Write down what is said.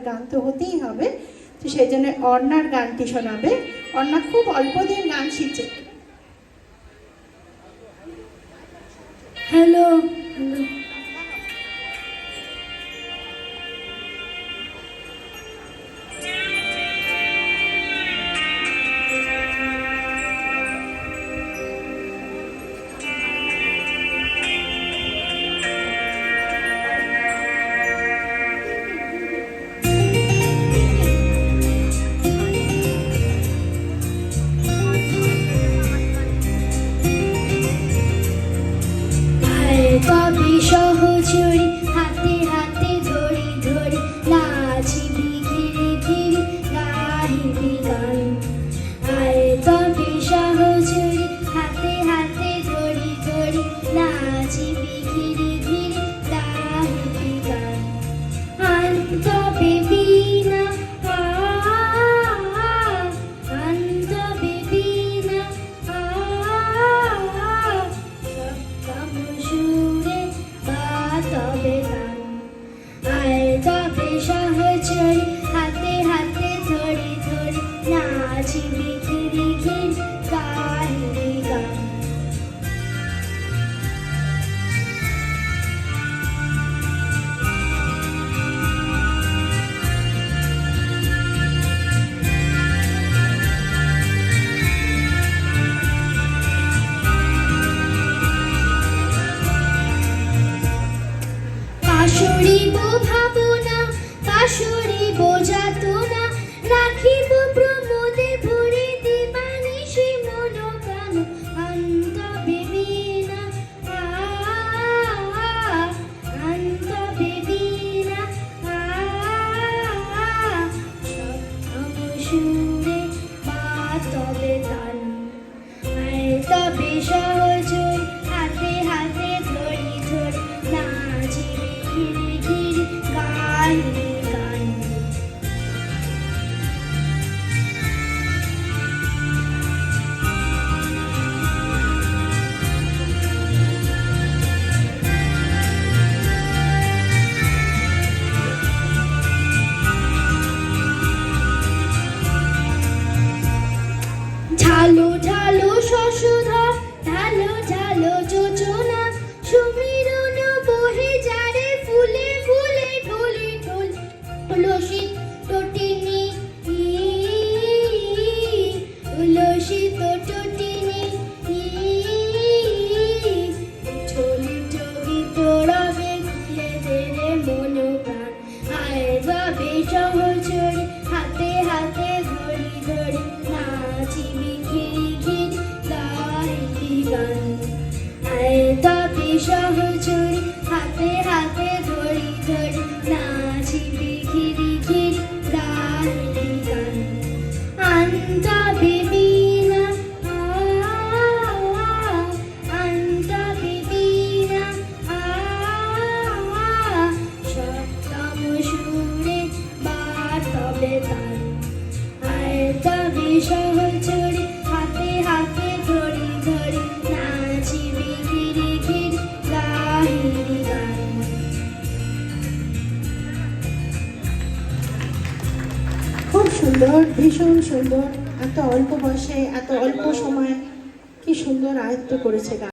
গান তো হতেই হবে, তো সেই জন্য অর্ণার গানটি শোনাবে। অর্ণা খুব অল্প দিন গান শিখছে। হ্যালো কবি সহচরি হাতে হাতে ধরি ধরি নাচিবি ঘিরি ঘিরি গাহিবি গান। আয় কবি সহচরি হাতে হাতে ধরি ধরি নাচিবি ঘিরি ঘিরি গাহিবি গান। আনতবে বীণা আনতবে বীণা সুরে তবে গান। আয় তবে সহচরি হাতে হাতে ধরি ধরি নাচিবি ঘিরি ঘিরি গাহিবি গান। পাশরিব ভাবনা পাশরিব যাতনা রাখিব প্রমোদে ভরে দিবানিশি মন প্রাণ। আনতবে বীণা আনতবে বীণা সপ্তম সুরে তবে তান। আয় তবে সহচরি হাতে হাতে ধরি ধরি নাচিবি ঘিরি ঘিরি গাহিবি গান। ঝালো ঝালো শশধর ঢালো ঢালো যোজনা সুমিরন বহে যারে ফুলে ফুলে ঢলে ঢলে তুলসী টটিনি তুলসী টটিনি ঝোলি ঝোলি তোড়াবে খুলে দেরে মন প্রাণ। আয় বাবে সহচরি হাতে হাতে ধরি ধরি নাচিবি ঘিরি ঘিরি গাহিবি গান। আয় তবে সহচরি হাতে হাতে ধরি ধরি নাচিবি ঘিরি ঘিরি গাহিবি গান। আনতবে বীণা আনতবে বীণা সপ্তম সুরে তবে তান। আয় তবে সহচরি হাতে হাতে ধরি ধরি নাচিবি ঘিরি ঘিরি গাহিবি গান। খুব সুন্দর, ভীষণ সুন্দর। এত অল্প বয়সে এত অল্প সময়ে কি সুন্দর আয়ত্ত করেছে গান।